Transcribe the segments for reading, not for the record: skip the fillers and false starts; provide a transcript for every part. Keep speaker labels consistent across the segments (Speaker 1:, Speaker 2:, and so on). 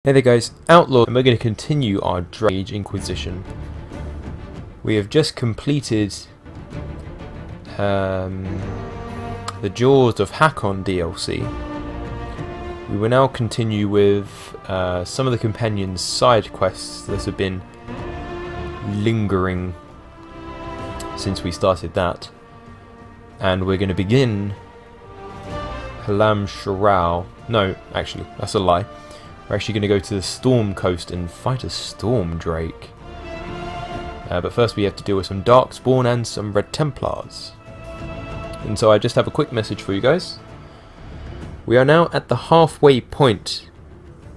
Speaker 1: Hey there guys, Outlaw, and we're going to continue our Drage Inquisition. We have just completed the Jaws of Hakon DLC. We will now continue with some of the companions' side quests that have been lingering since we started that. And we're going to begin Halam Sharau. No, actually, that's a lie. We're actually going to go to the Storm Coast and fight a Storm Drake. But first we have to deal with some Darkspawn and some Red Templars. And so I just have a quick message for you guys. We are now at the halfway point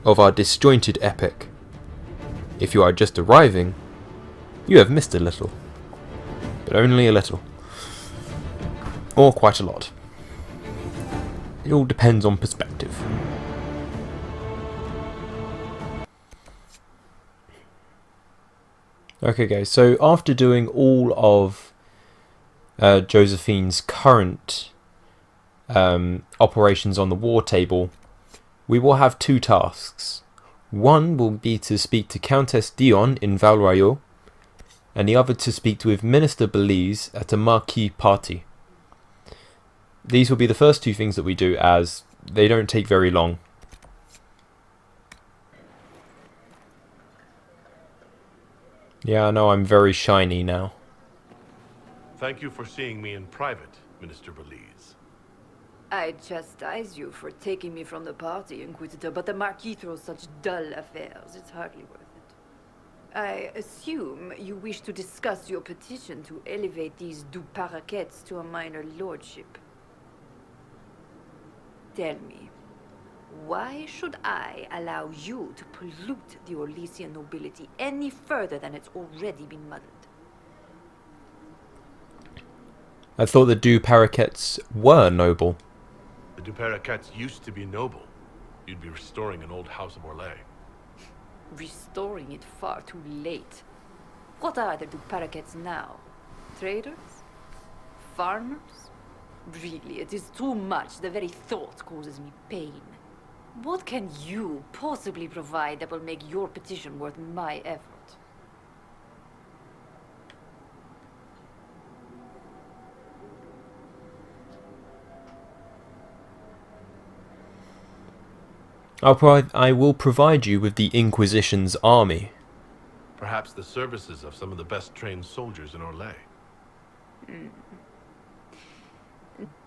Speaker 1: of our disjointed epic. If you are just arriving, you have missed a little. But only a little. Or quite a lot. It all depends on perspective. Okay guys, so after doing all of Josephine's current operations on the war table, we will have two tasks. One will be to speak to Countess Dion in Valrayo, and the other to speak with Minister Belize at a marquee party. These will be the first two things that we do, as they don't take very long. Yeah, I know I'm very shiny now.
Speaker 2: Thank you for seeing me in private, Minister Belize.
Speaker 3: I chastise you for taking me from the party, Inquisitor, but the Marquis throws such dull affairs. It's hardly worth it. I assume you wish to discuss your petition to elevate these du Paraquets to a minor lordship. Tell me, why should I allow you to pollute the Orlesian nobility any further than it's already been muddled?
Speaker 1: I thought the Du Paraquets were noble.
Speaker 2: The du Paraquets used to be noble. You'd be restoring an old house of Orlais.
Speaker 3: Restoring it far too late. What are the du Paraquets now? Traders? Farmers? Really, it is too much. The very thought causes me pain. What can you possibly provide that will make your petition worth my effort?
Speaker 1: I will provide you with the Inquisition's army.
Speaker 2: Perhaps the services of some of the best trained soldiers in Orlais.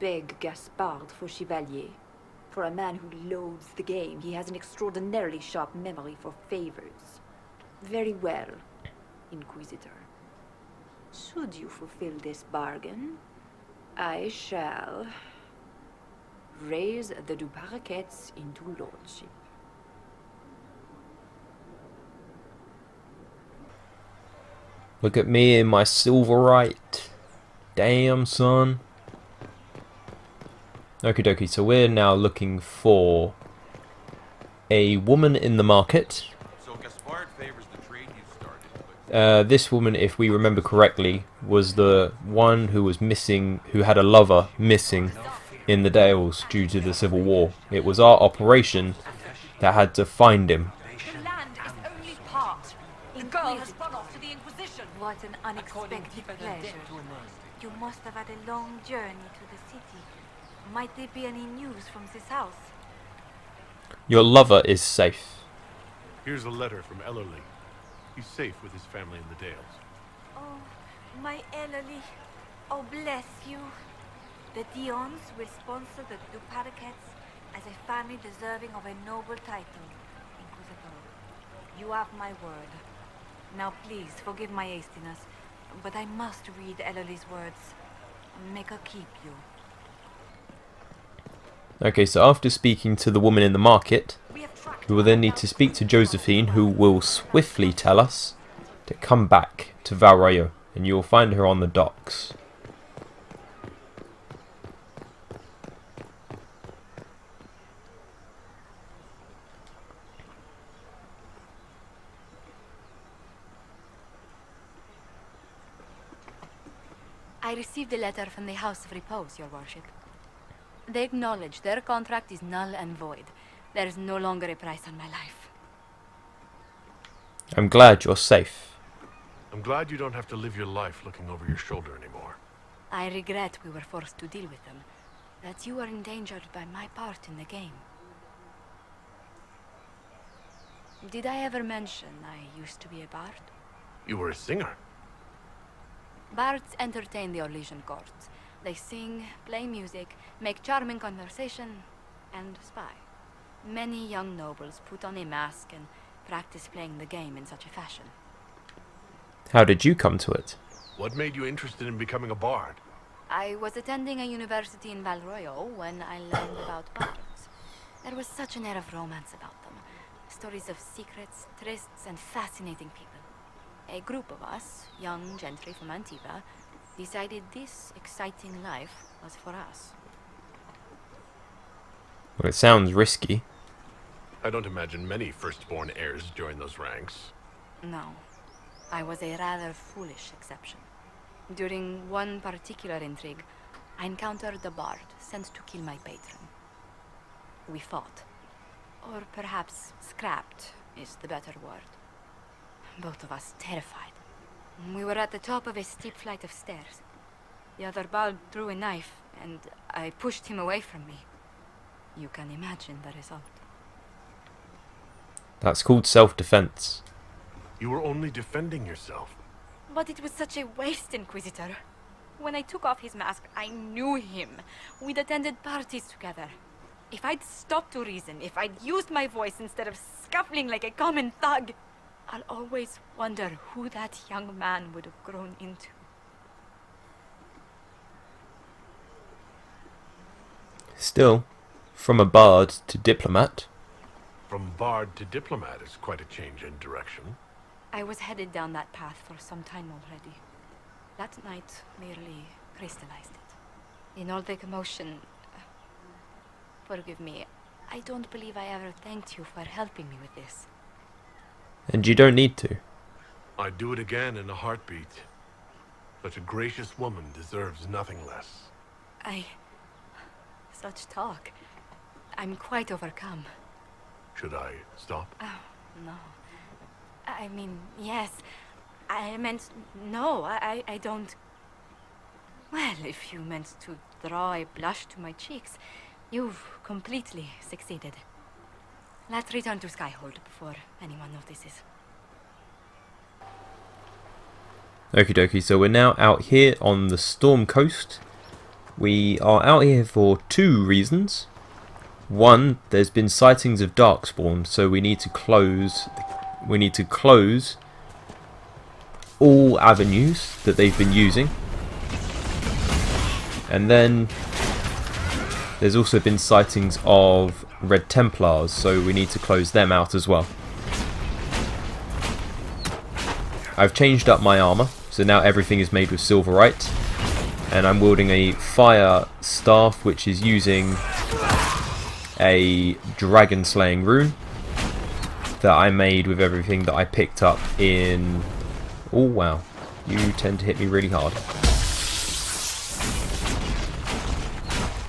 Speaker 3: Beg Gaspard for Chevalier. For a man who loathes the game, he has an extraordinarily sharp memory for favors. Very well, Inquisitor. Should you fulfill this bargain, I shall raise the du Paraquets into lordship.
Speaker 1: Look at me in my silverite. Damn, son. Okie dokie, so we're now looking for a woman in the market.
Speaker 4: So Gaspard favors the trade you started.
Speaker 1: This woman, if we remember correctly, was the one who was missing, who had a lover missing in the Dales due to the Civil War. It was our operation that had to find him.
Speaker 5: The land is only part. The girl has run off to the Inquisition.
Speaker 6: What an unexpected pleasure. You must have had a long journey to the city. Might there be any news from this house?
Speaker 1: Your lover is safe.
Speaker 2: Here's a letter from Ellerly. He's safe with his family in the Dales.
Speaker 6: Oh, my Ellerly. Oh, bless you. The Dions will sponsor the du Paraquets as a family deserving of a noble title, Inquisitor. You have my word. Now please, forgive my hastiness, but I must read Ellerly's words. Make her keep you.
Speaker 1: Okay, so after speaking to the woman in the market, we will then need to speak to Josephine, who will swiftly tell us to come back to Valrayo, and you will find her on the docks.
Speaker 5: I received a letter from the House of Repose, Your Worship. They acknowledge their contract is null and void. There is no longer a price on my life.
Speaker 1: I'm glad you're safe.
Speaker 2: I'm glad you don't have to live your life looking over your shoulder anymore.
Speaker 6: I regret we were forced to deal with them. That you are endangered by my part in the game. Did I ever mention I used to be a bard?
Speaker 2: You were a singer.
Speaker 6: Bards entertain the Orlesian courts. They sing, play music, make charming conversation, and spy. Many young nobles put on a mask and practice playing the game in such a fashion.
Speaker 1: How did you come to it?
Speaker 2: What made you interested in becoming a bard?
Speaker 6: I was attending a university in Valroyo when I learned about bards. There was such an air of romance about them. Stories of secrets, trysts, and fascinating people. A group of us, young gentry from Antiva, decided this exciting life was for us.
Speaker 1: Well, it sounds risky.
Speaker 2: I don't imagine many firstborn heirs join those ranks.
Speaker 6: No, I was a rather foolish exception. During one particular intrigue, I encountered a bard sent to kill my patron. We fought. Or perhaps scrapped is the better word. Both of us terrified. We were at the top of a steep flight of stairs. The other bard drew a knife, and I pushed him away from me. You can imagine the result.
Speaker 1: That's called self-defense.
Speaker 2: You were only defending yourself.
Speaker 6: But it was such a waste, Inquisitor. When I took off his mask, I knew him. We'd attended parties together. If I'd stopped to reason, if I'd used my voice instead of scuffling like a common thug, I'll always wonder who that young man would have grown into.
Speaker 1: Still, from a bard to diplomat.
Speaker 2: From bard to diplomat is quite a change in direction.
Speaker 6: I was headed down that path for some time already. That night merely crystallized it. In all the commotion... forgive me, I don't believe I ever thanked you for helping me with this.
Speaker 1: And you don't need to.
Speaker 2: I'd do it again in a heartbeat. Such a gracious woman deserves nothing less.
Speaker 6: Such talk. I'm quite overcome.
Speaker 2: Should I stop?
Speaker 6: Oh, no. I mean, yes. I meant... No, I don't... Well, if you meant to draw a blush to my cheeks, you've completely succeeded. Let's return to Skyhold before anyone notices.
Speaker 1: Okie dokie, so we're now out here on the Storm Coast. We are out here for two reasons. One, there's been sightings of Darkspawn, so we need to close all avenues that they've been using. And then there's also been sightings of Red Templars, so we need to close them out as well. I've changed up my armour, so now everything is made with silverite, and I'm wielding a fire staff which is using a dragon slaying rune that I made with everything that I picked up in... Oh wow, you tend to hit me really hard.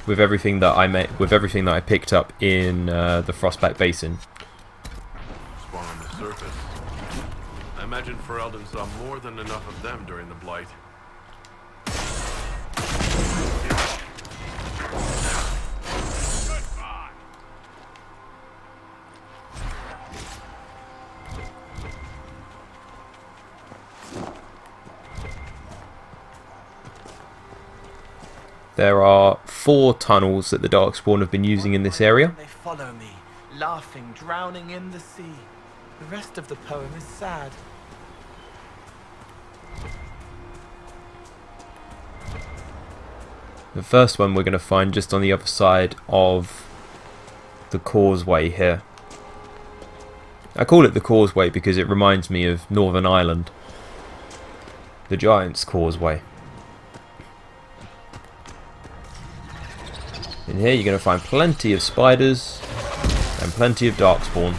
Speaker 1: With everything that I picked up in the Frostback Basin.
Speaker 2: Spawn on the surface. I imagine Ferelden saw more than enough of them during the Blight.
Speaker 1: There are 4 tunnels that the Darkspawn have been using in this area.
Speaker 7: They follow me, laughing, drowning in the sea. The rest of the poem is sad.
Speaker 1: The first one we're going to find just on the other side of the causeway here. I call it the causeway because it reminds me of Northern Ireland. The Giant's Causeway. In here you're going to find plenty of spiders and plenty of Darkspawn.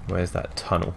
Speaker 1: Where's that tunnel?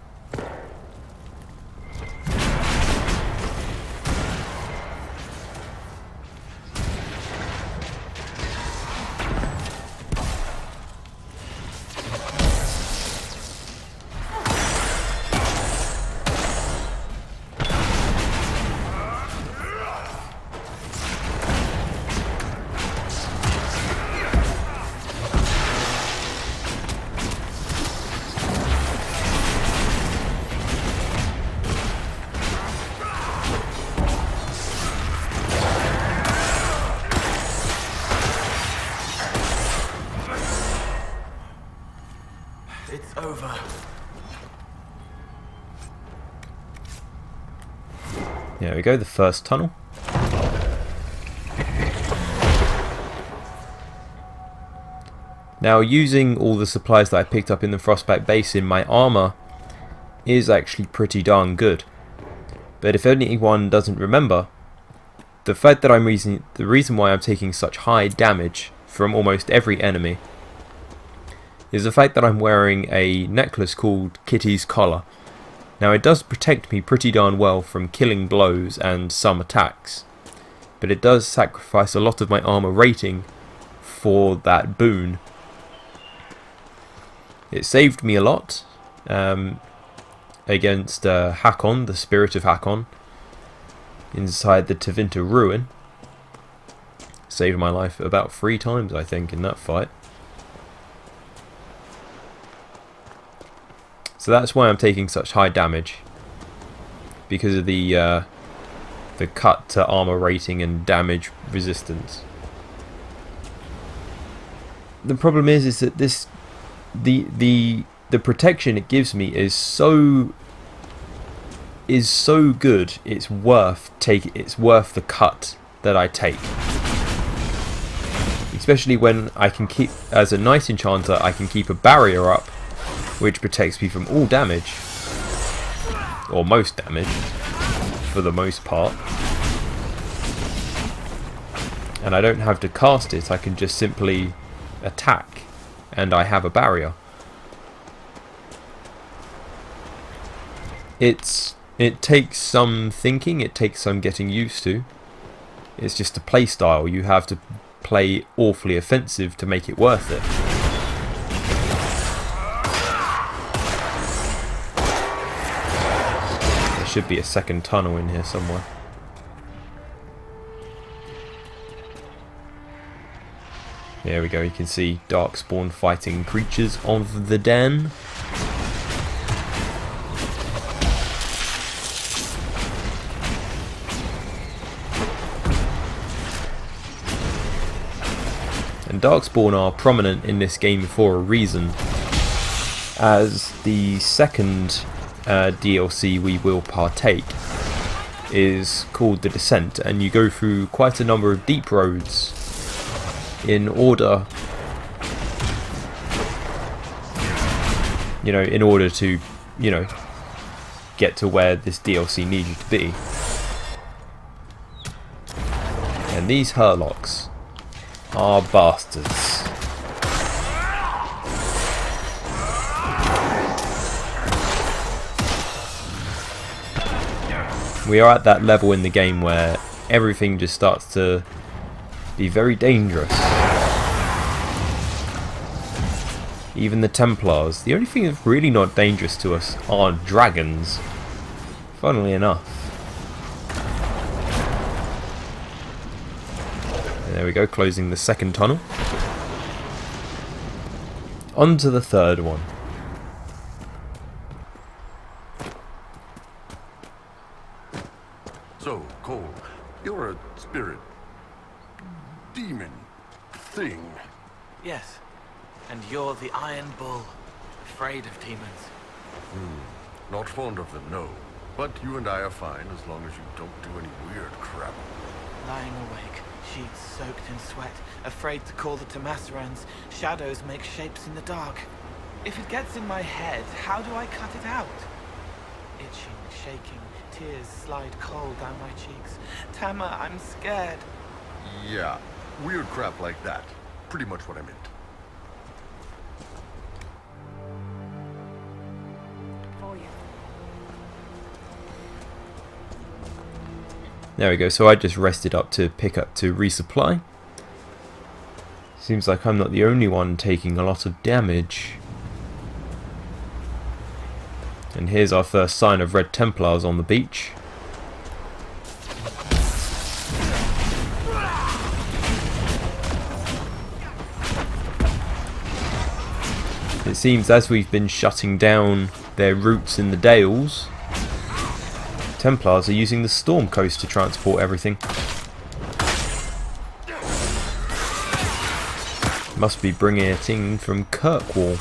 Speaker 7: It's over.
Speaker 1: There we go, the first tunnel. Now, using all the supplies that I picked up in the Frostbite Basin, my armor is actually pretty darn good. But if anyone doesn't remember, the fact that the reason why I'm taking such high damage from almost every enemy is the fact that I'm wearing a necklace called Kitty's Collar. Now, it does protect me pretty darn well from killing blows and some attacks, but it does sacrifice a lot of my armor rating for that boon. It saved me a lot against Hakon, the spirit of Hakon, inside the Tevinter ruin. Saved my life about 3 times, I think, in that fight. So that's why I'm taking such high damage, because of the cut to armor rating and damage resistance. The problem is that the protection it gives me is so good. It's worth the cut that I take. Especially when I can keep, as a Knight Enchanter, I can keep a barrier up, which protects me from all damage, or most damage, for the most part. And I don't have to cast it, I can just simply attack, and I have a barrier. It takes some thinking, it takes some getting used to. It's just a play style, you have to play awfully offensive to make it worth it. Should be a second tunnel in here somewhere. There we go, you can see Darkspawn fighting creatures of the den. And Darkspawn are prominent in this game for a reason, as the second DLC we will partake is called The Descent, and you go through quite a number of deep roads in order to get to where this DLC needed to be. And these Hurlocks are bastards. We are at that level in the game where everything just starts to be very dangerous. Even the Templars. The only thing that's really not dangerous to us are dragons, funnily enough. And there we go, closing the second tunnel. On to the third one.
Speaker 2: So, Cole, you're a spirit, demon, thing.
Speaker 7: Yes. And you're the Iron Bull, afraid of demons.
Speaker 2: Not fond of them, no. But you and I are fine as long as you don't do any weird crap.
Speaker 7: Lying awake, sheets soaked in sweat, afraid to call the Tamacerans. Shadows make shapes in the dark. If it gets in my head, how do I cut it out? Itching, shaking, tears slide cold down my cheeks. Tama, I'm scared.
Speaker 2: Yeah, weird crap like that. Pretty much what I meant.
Speaker 1: There we go. So I just rested up to resupply. Seems like I'm not the only one taking a lot of damage. And here's our first sign of Red Templars on the beach. It seems as we've been shutting down their routes in the Dales, Templars are using the Storm Coast to transport everything. Must be bringing it in from Kirkwall.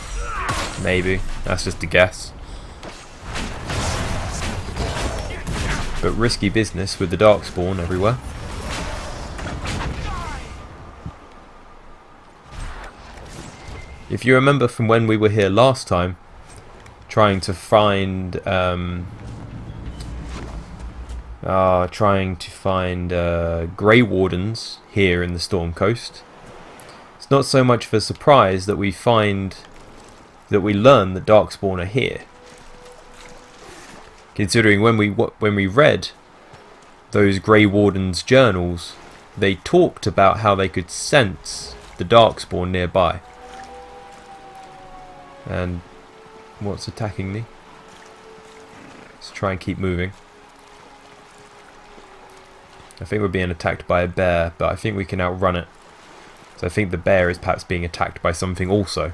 Speaker 1: Maybe. That's just a guess. But risky business with the Darkspawn everywhere. If you remember from when we were here last time, trying to find Grey Wardens here in the Storm Coast, it's not so much of a surprise that we learn that Darkspawn are here. Considering when we read those Grey Wardens' journals, they talked about how they could sense the Darkspawn nearby. And what's attacking me? Let's try and keep moving. I think we're being attacked by a bear, but I think we can outrun it. So I think the bear is perhaps being attacked by something also.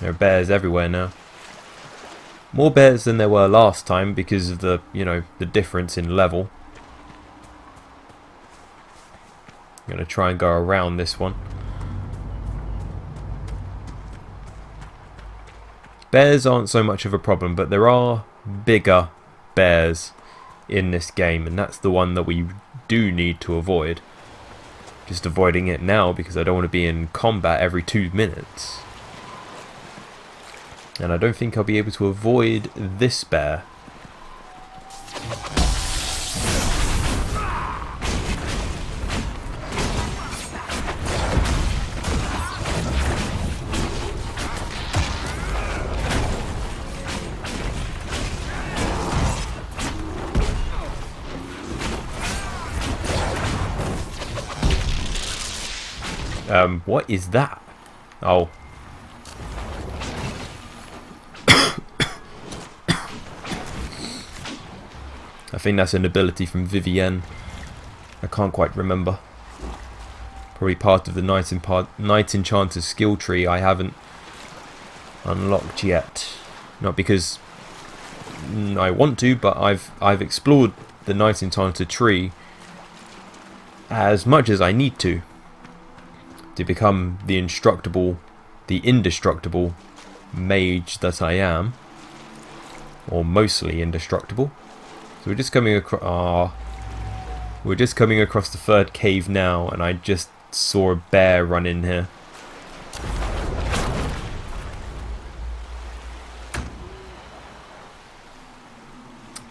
Speaker 1: There are bears everywhere now. More bears than there were last time because of the, the difference in level. I'm going to try and go around this one. Bears aren't so much of a problem, but there are bigger bears in this game, and that's the one that we do need to avoid. Just avoiding it now because I don't want to be in combat every 2 minutes. And I don't think I'll be able to avoid this bear. What is that? Oh. I think that's an ability from Vivienne. I can't quite remember. Probably part of the Knight Enchanter's skill tree I haven't unlocked yet. Not because I want to, but I've explored the Knight Enchanter tree as much as I need to become the indestructible mage that I am, or mostly indestructible. So we're just coming across. We're just coming across the third cave now, and I just saw a bear run in here.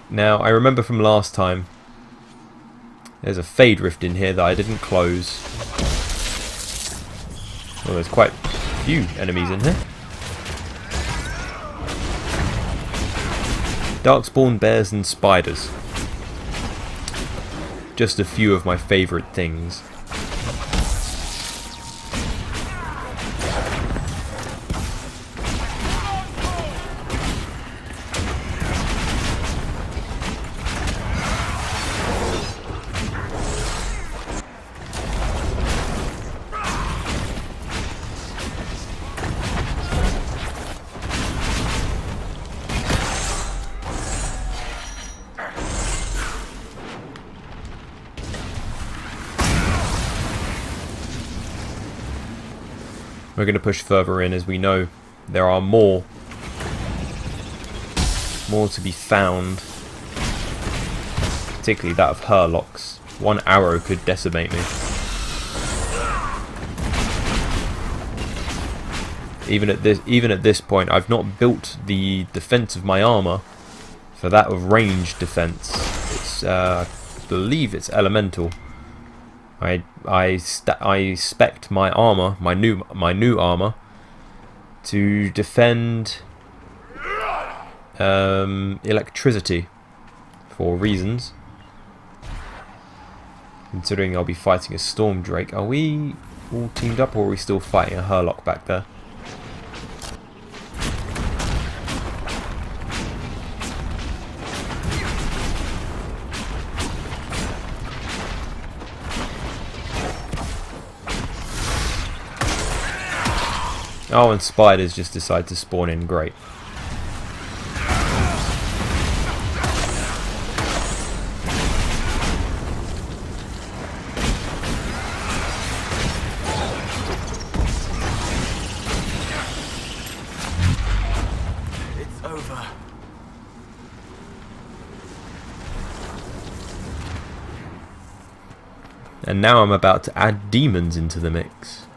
Speaker 1: Now I remember from last time, there's a Fade Rift in here that I didn't close. Well, there's quite a few enemies in here. Darkspawn, bears and spiders. Just a few of my favourite things. We're going to push further in, as we know there are more to be found, particularly that of Hurlocks. One arrow could decimate me. Even at this point, I've not built the defense of my armor for that of ranged defense. It's I believe it's elemental. I spec'd my armor, my new armor, to defend electricity for reasons. Considering I'll be fighting a Storm Drake. Are we all teamed up, or are we still fighting a Hurlock back there? Oh, and spiders just decide to spawn in. Great.
Speaker 7: It's over.
Speaker 1: And now I'm about to add demons into the mix.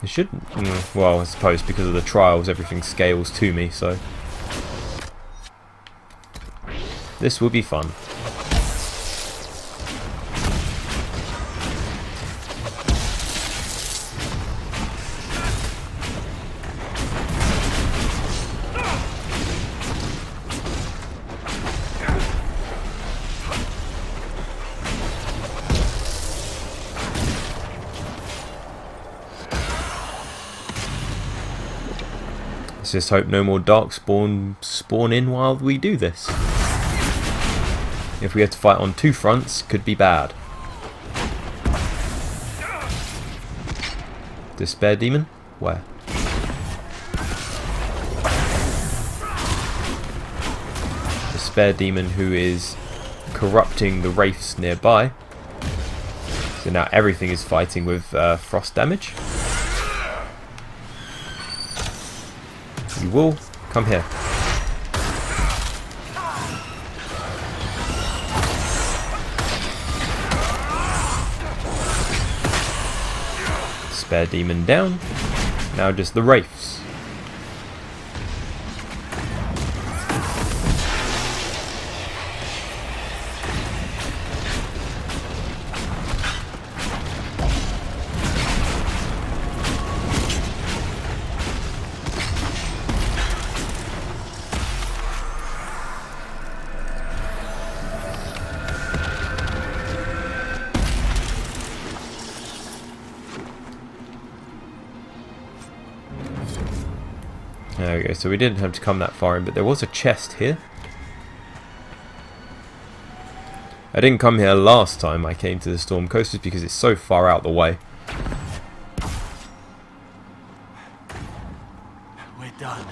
Speaker 1: It shouldn't. Well, I suppose because of the trials, everything scales to me, so this will be fun. Let's just hope no more Darkspawn spawn in while we do this. If we have to fight on two fronts, could be bad. Despair Demon? Where? Despair Demon who is corrupting the wraiths nearby. So now everything is fighting with frost damage. You will come here. Spare Demon down. Now just the wraiths. There we go, so we didn't have to come that far in, but there was a chest here. I didn't come here last time I came to the Storm Coasters because it's so far out the way.
Speaker 7: We're done.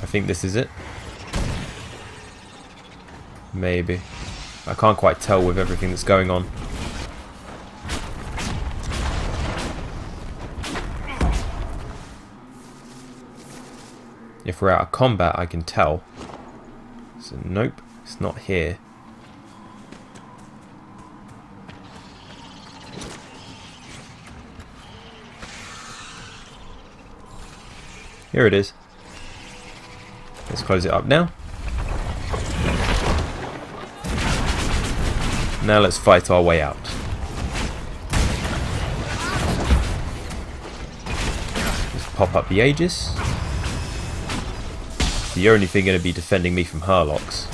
Speaker 1: I think this is it. Maybe. I can't quite tell with everything that's going on. If we're out of combat, I can tell. So nope, it's not here. Here it is. Let's close it up now. Now let's fight our way out. Let's pop up the Aegis. It's the only thing going to be defending me from Hurlocks.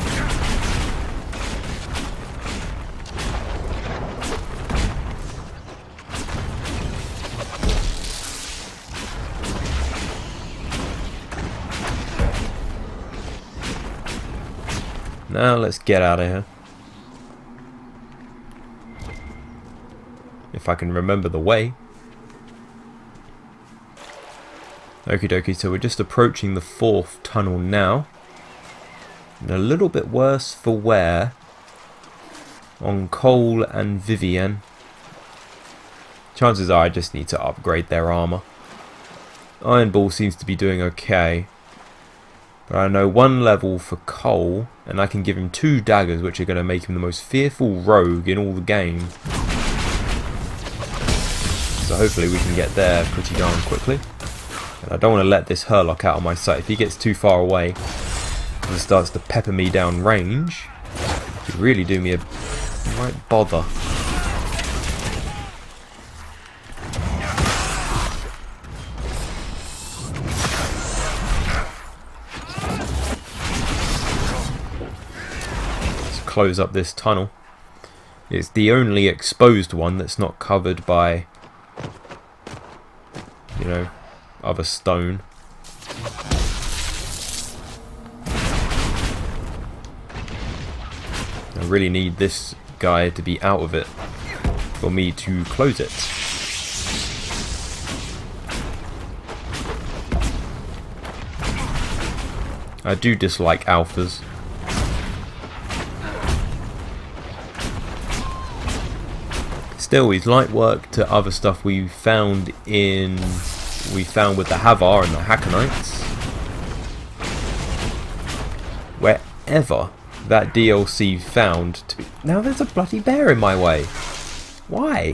Speaker 1: Now let's get out of here. If I can remember the way. Okie dokie, so we're just approaching the 4th tunnel now. And a little bit worse for wear on Cole and Vivienne. Chances are I just need to upgrade their armour. Iron Ball seems to be doing okay. But I know 1 level for Cole, and I can give him 2 daggers, which are going to make him the most fearful rogue in all the game. So hopefully we can get there pretty darn quickly. And I don't want to let this Hurlock out of my sight. If he gets too far away and starts to pepper me down range, it could really do me a right bother. Close up this tunnel. It's the only exposed one that's not covered by, you know, other stone. I really need this guy to be out of it for me to close it. I do dislike alphas. Still, he's light work to other stuff we found with the Havar and the Hackonites. Wherever that DLC found to be. Now there's a bloody bear in my way. Why?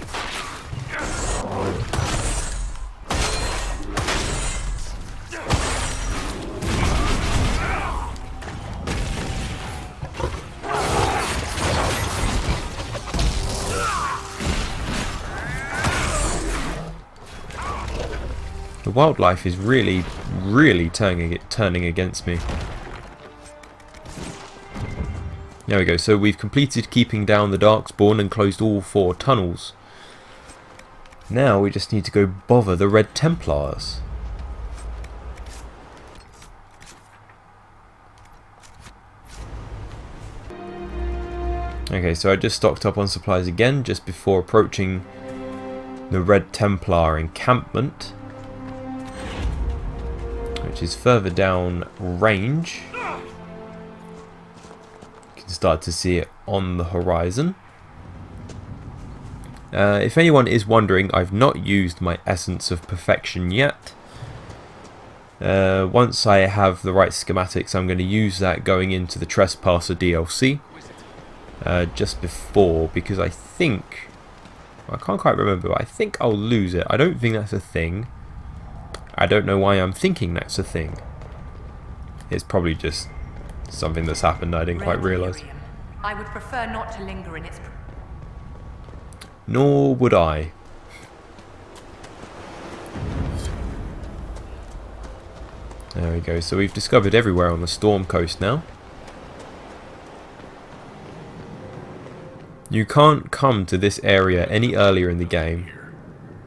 Speaker 1: The wildlife is really turning against me. There we go, so we've completed keeping down the Darkspawn and closed all 4 tunnels. Now we just need to go bother the Red Templars. Okay, so I just stocked up on supplies again just before approaching the Red Templar encampment, which is further down range. You can start to see it on the horizon. If anyone is wondering, I've not used my Essence of Perfection yet. Once I have the right schematics, I'm going to use that going into the Trespasser DLC just before, because I think, I can't quite remember, but I think I'll lose it. I don't think that's a thing. I don't know why I'm thinking that's a thing. It's probably just something that's happened I didn't quite realise.
Speaker 5: I would prefer not to linger in its...
Speaker 1: Nor would I. There we go, so we've discovered everywhere on the Storm Coast now. You can't come to this area any earlier in the game.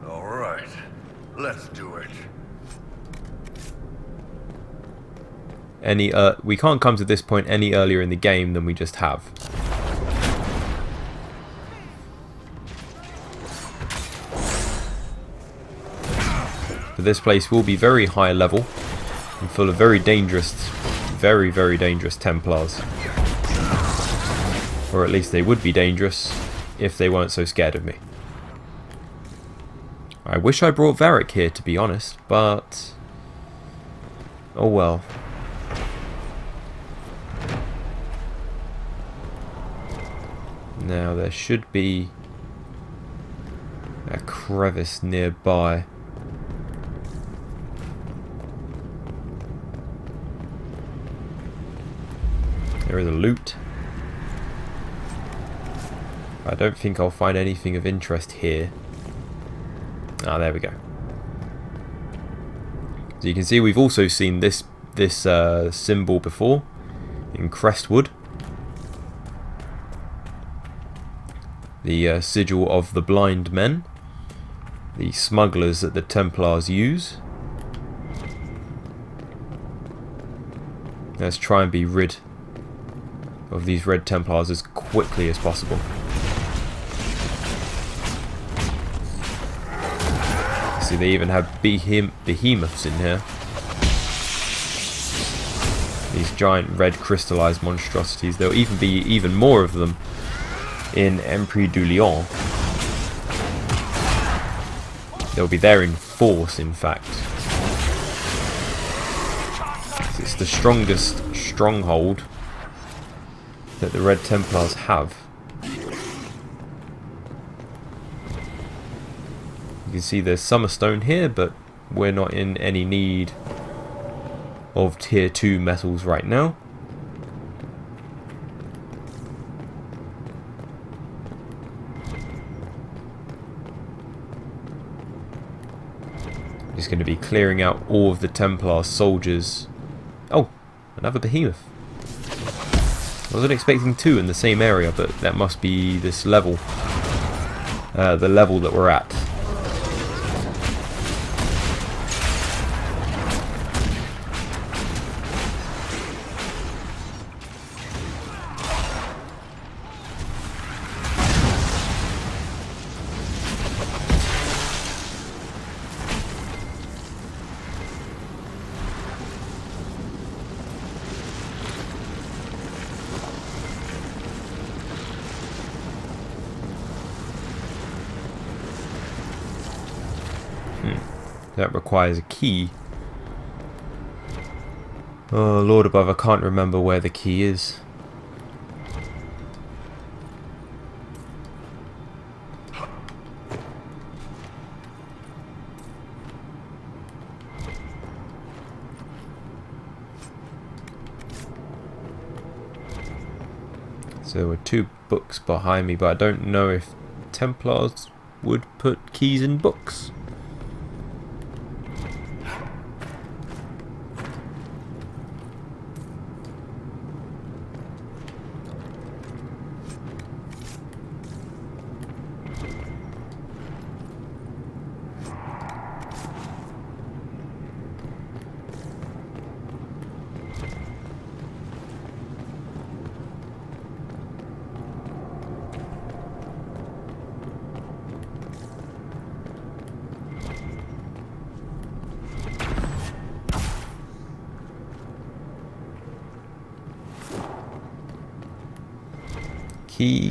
Speaker 8: Alright, let's do it.
Speaker 1: We can't come to this point any earlier in the game than we just have. But this place will be very high level and full of very dangerous, very dangerous Templars. Or at least they would be dangerous if they weren't so scared of me. I wish I brought Varric here, to be honest, but oh well. Now there should be a crevice nearby. There is a loot. I don't think I'll find anything of interest here. Ah, there we go. So you can see we've also seen this symbol before in Crestwood. The sigil of the blind men, the smugglers that the Templars use. Let's try and be rid of these Red Templars as quickly as possible. See, they even have behemoths in here. These giant red crystallized monstrosities. There'll even be even more of them in Empire du Lion. They'll be there in force, in fact. See, It's the strongest stronghold that the Red Templars have. You can see there's Summerstone here, but we're not in any need of tier 2 metals right now. Just going to be clearing out all of the Templar soldiers. Oh, another behemoth. I wasn't expecting 2 in the same area, but that must be this level. The level that we're at. That requires a key. Oh, Lord above, I can't remember where the key is. So there were 2 books behind me, but I don't know if Templars would put keys in books.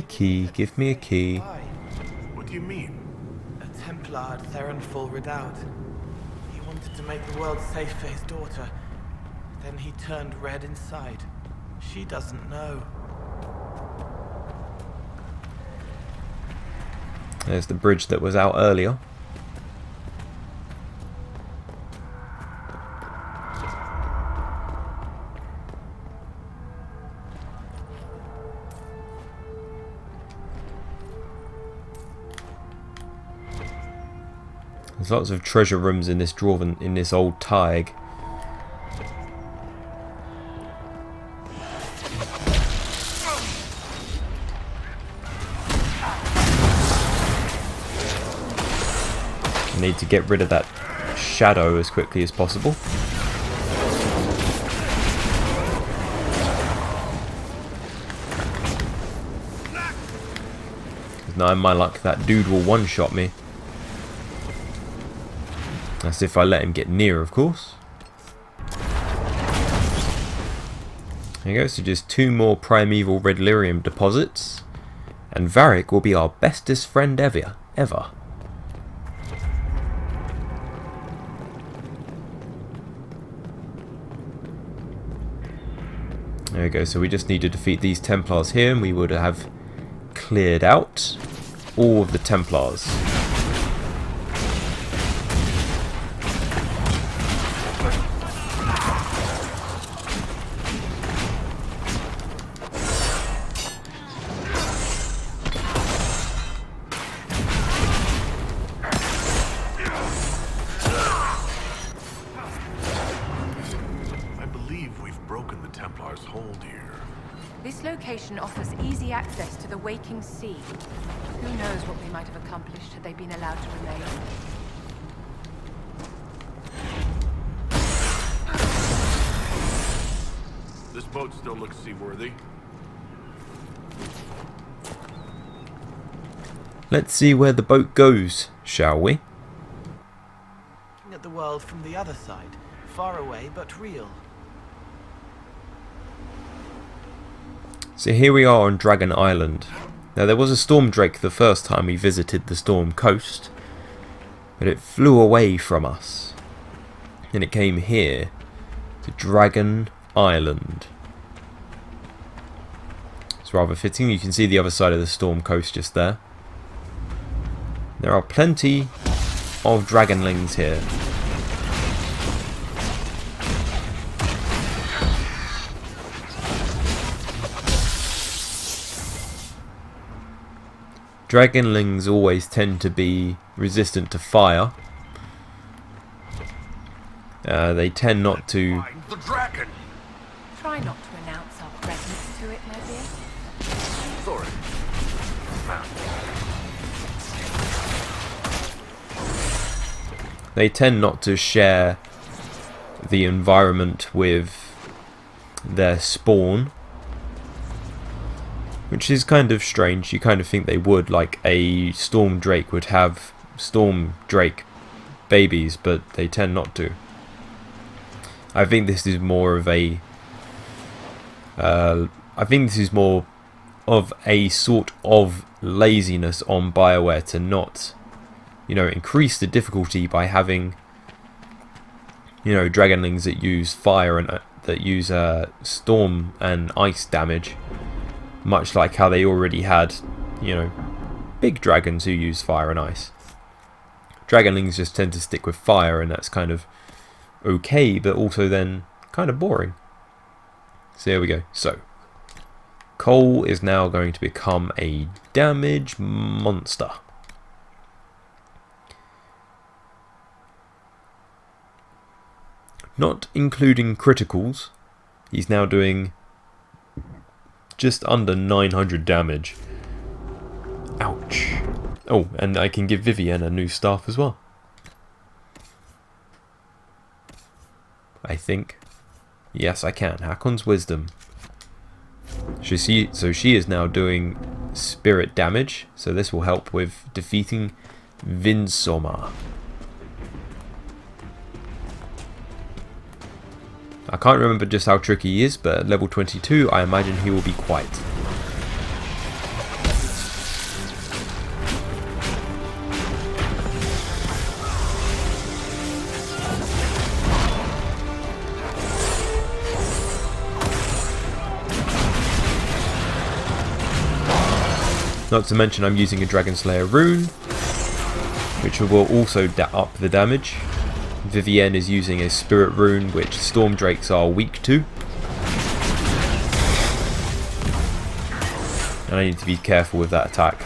Speaker 1: Key, give me a key.
Speaker 7: Why?
Speaker 2: What do you mean?
Speaker 7: A Templar at Therenfall Redoubt. He wanted to make the world safe for his daughter. Then he turned red inside. She doesn't know.
Speaker 1: There's the bridge that was out earlier. There's lots of treasure rooms in this dwarven, in this old Tig. I need to get rid of that shadow as quickly as possible. Because now in my luck that dude will one-shot me. That's if I let him get near, of course. There you go, so just 2 more primeval red lyrium deposits. And Varric will be our bestest friend ever. There we go, so we just need to defeat these Templars here and we would have cleared out all of the Templars.
Speaker 5: This location offers easy access to the waking sea. Who knows what we might have accomplished had they been allowed to remain.
Speaker 2: This boat still looks seaworthy.
Speaker 1: Let's see where the boat goes, shall we?
Speaker 7: Looking at the world from the other side, far away but real.
Speaker 1: So here we are on Dragon Island. Now there was a storm drake the first time we visited the Storm Coast, but it flew away from us. And it came here to Dragon Island. It's rather fitting. You can see the other side of the Storm Coast just there. There are plenty of dragonlings here. Dragonlings always tend to be resistant to fire. They tend not to...
Speaker 8: Find the dragon!
Speaker 5: Try not to announce our presence to it, my dear.
Speaker 8: Sorry.
Speaker 1: They tend not to share the environment with their spawn, which is kind of strange. You kind of think they would, like a storm drake would have storm drake babies, but they tend not to. I think this is more of a sort of laziness on BioWare to not, increase the difficulty by having, dragonlings that use fire and that use storm and ice damage, much like how they already had, big dragons who use fire and ice. Dragonlings just tend to stick with fire, and that's kind of okay, but also then kind of boring. So here we go. So Cole is now going to become a damage monster. Not including criticals, he's now doing just under 900 damage. Ouch. Oh, and I can give Vivienne a new staff as well. I think. Yes, I can. Hakon's Wisdom. So she is now doing spirit damage, so this will help with defeating Vinsoma. I can't remember just how tricky he is, but at level 22 I imagine he will be quite. Not to mention I'm using a Dragon Slayer rune, which will also up the damage. Vivienne is using a Spirit rune, which Storm Drakes are weak to. And I need to be careful with that attack.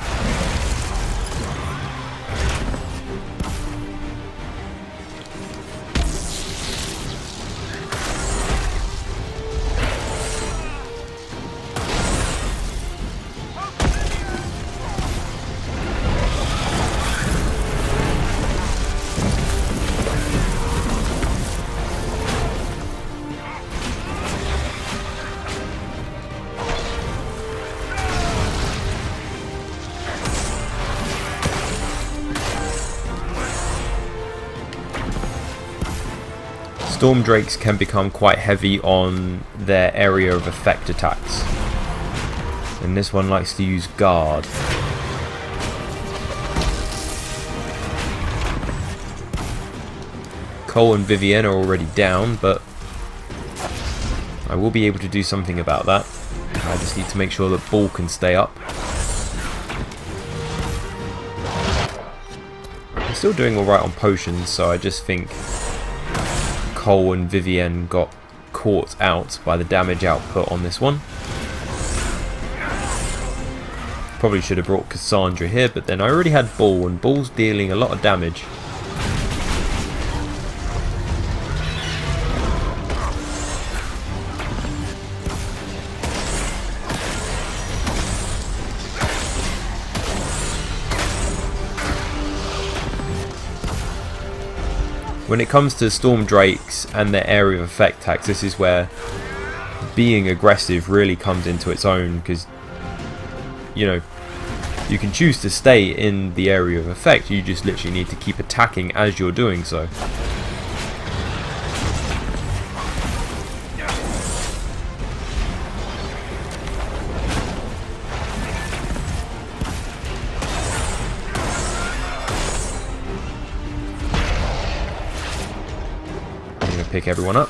Speaker 1: Storm Drakes can become quite heavy on their area of effect attacks, and this one likes to use guard. Cole and Vivienne are already down, but I will be able to do something about that. I just need to make sure that Ball can stay up. I'm still doing alright on potions, so I just think Cole and Vivienne got caught out by the damage output on this one. Probably should have brought Cassandra here, but then I already had Ball, and Ball's dealing a lot of damage. When it comes to Storm Drakes and their area of effect attacks, this is where being aggressive really comes into its own, because you can choose to stay in the area of effect, you just literally need to keep attacking as you're doing so. Pick everyone up.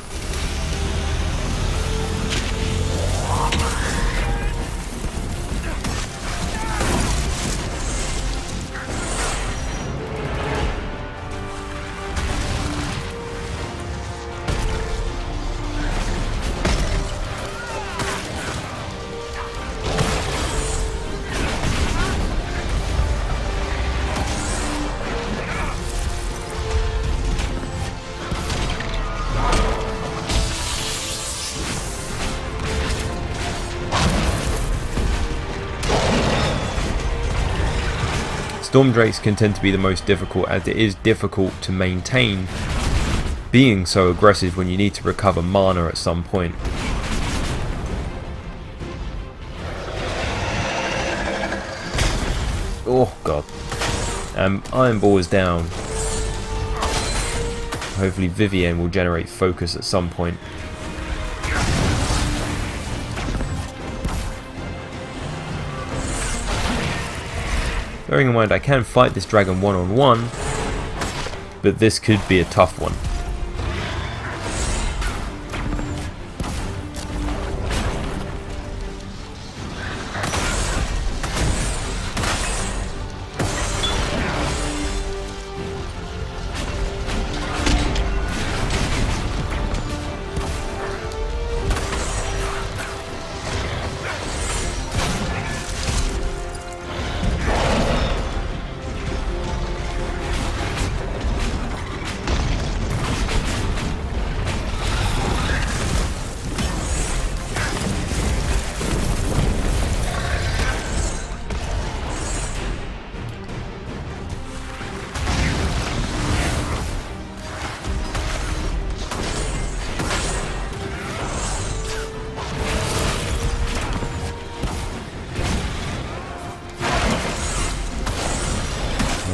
Speaker 1: Storm Drakes can tend to be the most difficult, as it is difficult to maintain being so aggressive when you need to recover mana at some point. Oh god. Iron Ball is down. Hopefully Vivienne will generate focus at some point. Bearing in mind I can fight this dragon one-on-one, but this could be a tough one.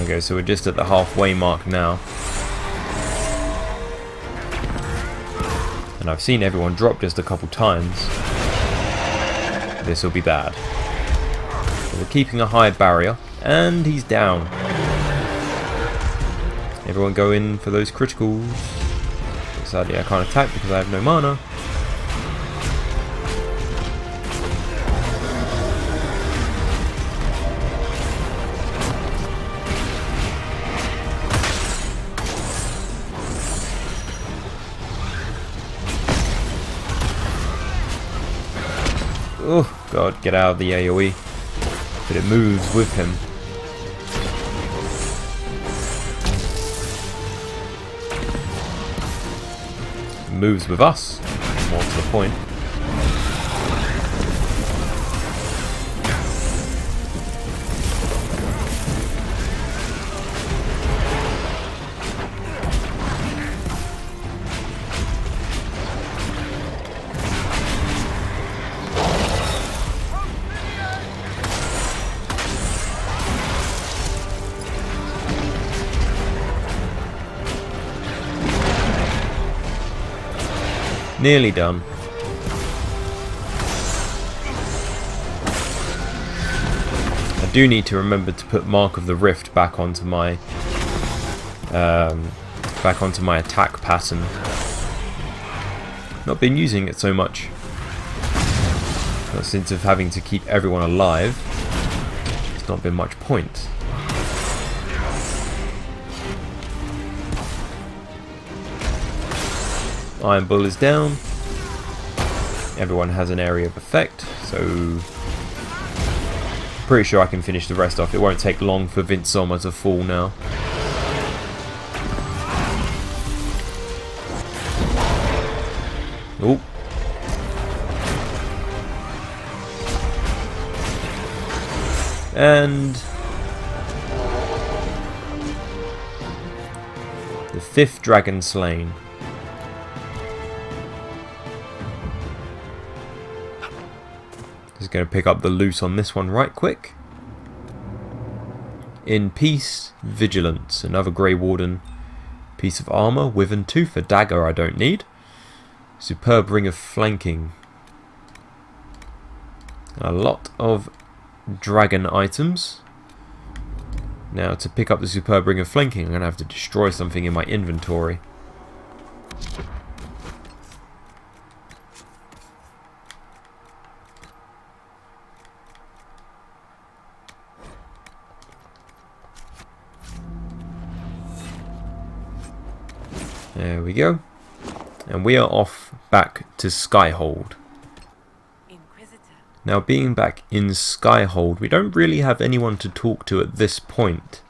Speaker 1: Okay, so we're just at the halfway mark now. And I've seen everyone drop just a couple times. This will be bad. So we're keeping a high barrier, and he's down. Everyone go in for those criticals. Sadly I can't attack because I have no mana. Oh god, get out of the AoE. But it moves with him. It moves with us, more to the point. Nearly done. I do need to remember to put Mark of the Rift back onto my attack pattern. Not been using it so much. But since of having to keep everyone alive, it's not been much point. Iron Bull is down. Everyone has an area of effect, so pretty sure I can finish the rest off. It won't take long for Vince Sommer to fall now. Oh. And the 5th dragon slain. Just going to pick up the loot on this one right quick. In peace, vigilance, another Grey Warden. Piece of armor, Wyvern Tooth, a dagger I don't need. Superb ring of flanking. A lot of dragon items. Now to pick up the superb ring of flanking, I'm going to have to destroy something in my inventory. There we go. And we are off back to Skyhold.
Speaker 6: Inquisitor.
Speaker 1: Now, being back in Skyhold, we don't really have anyone to talk to at this point.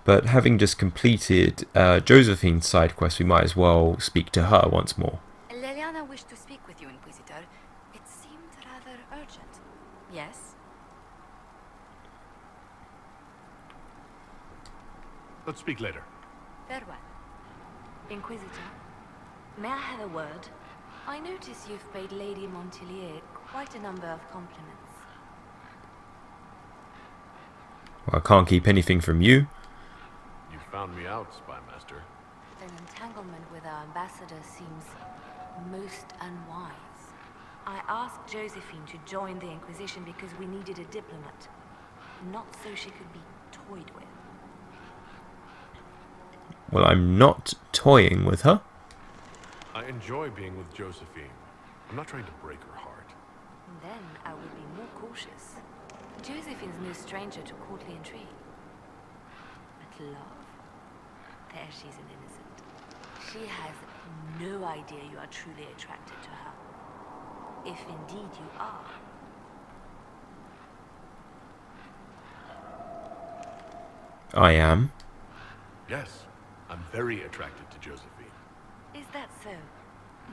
Speaker 1: But having just completed Josephine's side quest, we might as well speak to her once more.
Speaker 6: Leliana wished to speak with you, Inquisitor. It seemed rather urgent. Yes?
Speaker 2: Let's speak later.
Speaker 6: Very well. Inquisitor, may I have a word? I notice you've paid Lady Montelier quite a number of compliments.
Speaker 1: Well, I can't keep anything from you.
Speaker 2: You found me out, Spymaster.
Speaker 6: An entanglement with our ambassador seems most unwise. I asked Josephine to join the Inquisition because we needed a diplomat, not so she could be toyed with.
Speaker 1: Well, I'm not toying with her.
Speaker 2: I enjoy being with Josephine. I'm not trying to break her heart.
Speaker 6: Then I would be more cautious. Josephine's no stranger to courtly intrigue. But love, there she's an innocent. She has no idea you are truly attracted to her. If indeed you are.
Speaker 1: I am.
Speaker 2: Yes, I'm very attracted to Josephine.
Speaker 6: Is that so?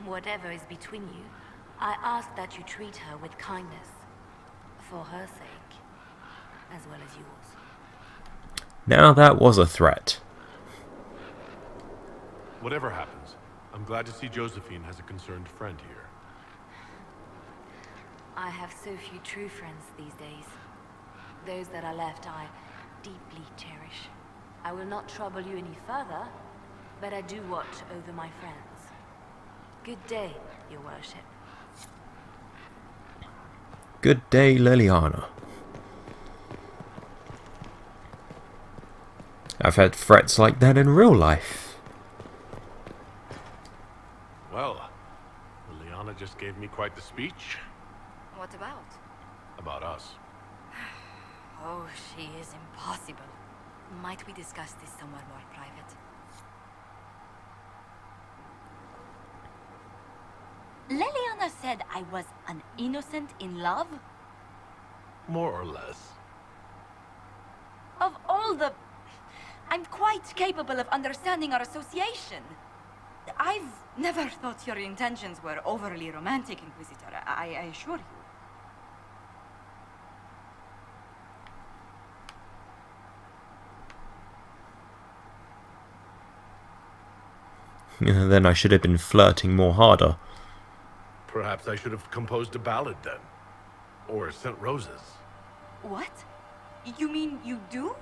Speaker 6: Whatever is between you, I ask that you treat her with kindness. For her sake, as well as yours.
Speaker 1: Now that was a threat.
Speaker 2: Whatever happens, I'm glad to see Josephine has a concerned friend here.
Speaker 6: I have so few true friends these days. Those that are left I deeply cherish. I will not trouble you any further, but I do watch over my friends. Good day, your worship.
Speaker 1: Good day, Leliana. I've had threats like that in real life.
Speaker 2: Well, Liliana just gave me quite the speech.
Speaker 6: What about?
Speaker 2: About us.
Speaker 6: Oh, she is impossible. Might we discuss this somewhere more private? Leliana said I was an innocent in love?
Speaker 2: More or less.
Speaker 6: Of all the... I'm quite capable of understanding our association. I've never thought your intentions were overly romantic, Inquisitor. I assure you.
Speaker 1: Then I should have been flirting more harder.
Speaker 2: Perhaps I should have composed a ballad then. Or sent roses.
Speaker 6: What? You mean you do?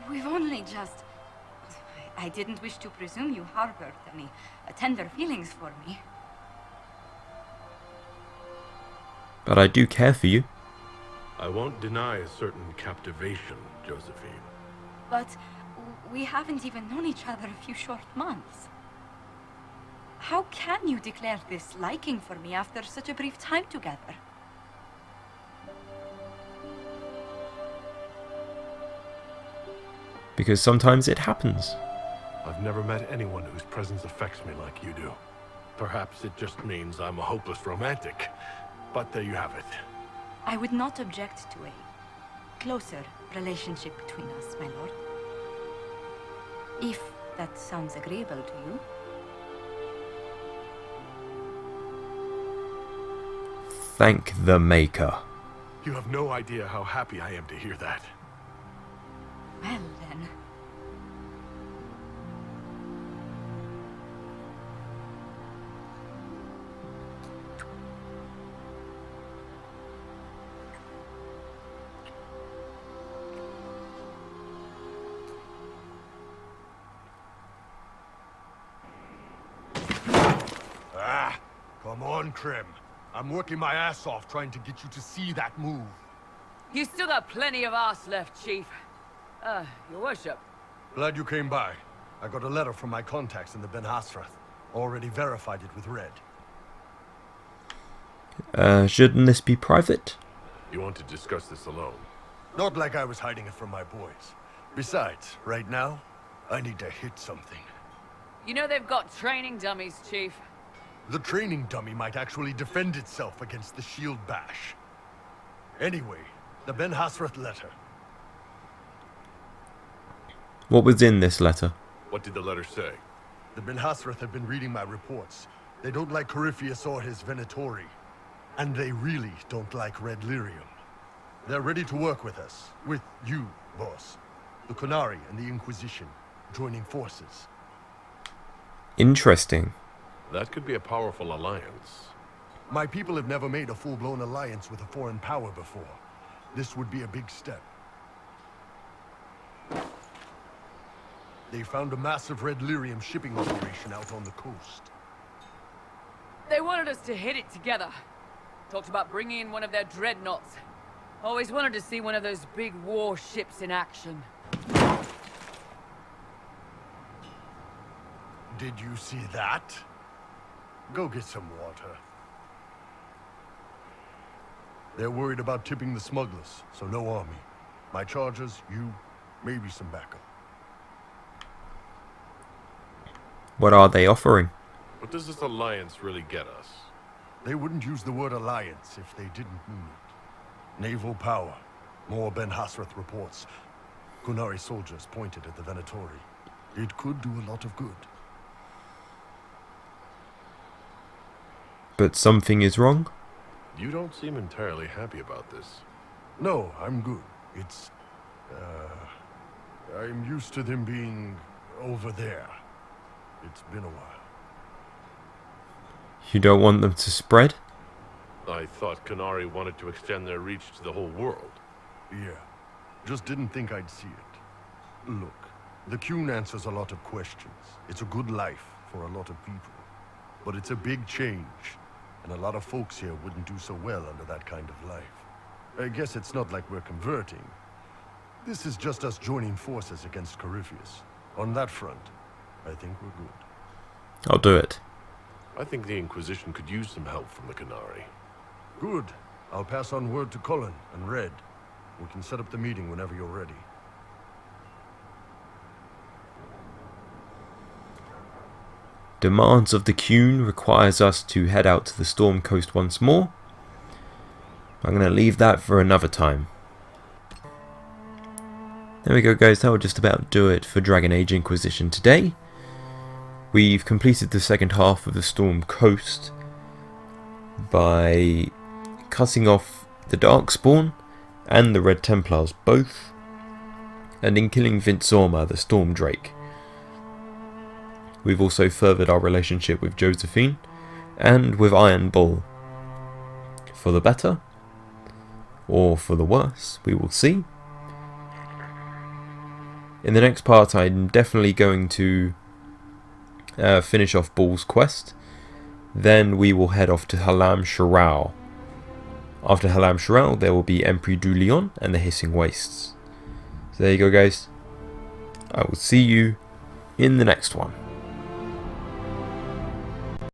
Speaker 6: We've only just... I didn't wish to presume you harbored any tender feelings for me.
Speaker 1: But I do care for you.
Speaker 2: I won't deny a certain captivation, Josephine.
Speaker 6: But we haven't even known each other a few short months. How can you declare this liking for me after such a brief time together?
Speaker 1: Because sometimes it happens.
Speaker 2: I've never met anyone whose presence affects me like you do. Perhaps it just means I'm a hopeless romantic. But there you have it.
Speaker 6: I would not object to a closer relationship between us, my lord. If that sounds agreeable to you.
Speaker 1: Thank the Maker.
Speaker 2: You have no idea how happy I am to hear that.
Speaker 6: Well, then.
Speaker 8: Come on, Krim. I'm working my ass off trying to get you to see that move.
Speaker 9: You still got plenty of arse left, Chief. Your worship.
Speaker 8: Glad you came by. I got a letter from my contacts in the Ben Hasrath. Already verified it with Red.
Speaker 1: Shouldn't this be private?
Speaker 2: You want to discuss this alone?
Speaker 8: Not like I was hiding it from my boys. Besides, right now, I need to hit something.
Speaker 9: You know they've got training dummies, Chief.
Speaker 8: The training dummy might actually defend itself against the shield bash. Anyway, the Ben Hasrath letter.
Speaker 1: What was in this letter?
Speaker 2: What did the letter say?
Speaker 8: The Ben Hasrath have been reading my reports. They don't like Corypheus or his Venatori. And they really don't like Red Lyrium. They're ready to work with us. With you, boss. The Qunari and the Inquisition, joining forces.
Speaker 1: Interesting.
Speaker 2: That could be a powerful alliance.
Speaker 8: My people have never made a full-blown alliance with a foreign power before. This would be a big step. They found a massive Red Lyrium shipping operation out on the coast.
Speaker 9: They wanted us to hit it together. Talked about bringing in one of their dreadnoughts. Always wanted to see one of those big warships in action.
Speaker 8: Did you see that? Go get some water. They're worried about tipping the smugglers, so no army. My chargers, you, maybe some backup.
Speaker 1: What are they offering?
Speaker 2: What does this alliance really get us?
Speaker 8: They wouldn't use the word alliance if they didn't mean it. Naval power. More Ben Hasrath reports. Qunari soldiers pointed at the Venatori. It could do a lot of good.
Speaker 1: But something is wrong?
Speaker 2: You don't seem entirely happy about this.
Speaker 8: No, I'm good. It's... I'm used to them being over there. It's been a while.
Speaker 1: You don't want them to spread?
Speaker 2: I thought Qunari wanted to extend their reach to the whole world.
Speaker 8: Yeah. Just didn't think I'd see it. Look, the Qun answers a lot of questions. It's a good life for a lot of people. But it's a big change. And a lot of folks here wouldn't do so well under that kind of life. I guess it's not like we're converting. This is just us joining forces against Corypheus. On that front, I think we're good.
Speaker 1: I'll do it.
Speaker 2: I think the Inquisition could use some help from the Qunari.
Speaker 8: Good. I'll pass on word to Cullen and Red. We can set up the meeting whenever you're ready.
Speaker 1: Demands of the Qun requires us to head out to the Storm Coast once more. I'm going to leave that for another time. There we go, guys. That will just about do it for Dragon Age Inquisition today. We've completed the second half of the Storm Coast by cutting off the Darkspawn and the Red Templars both, and in killing Vintzorma, the Storm Drake. We've also furthered our relationship with Josephine and with Iron Bull. For the better, or for the worse, we will see. In the next part, I'm definitely going to finish off Bull's quest. Then we will head off to Halam Sharau. After Halam Sharau, there will be Empri du Lion and the Hissing Wastes. So there you go, guys. I will see you in the next one.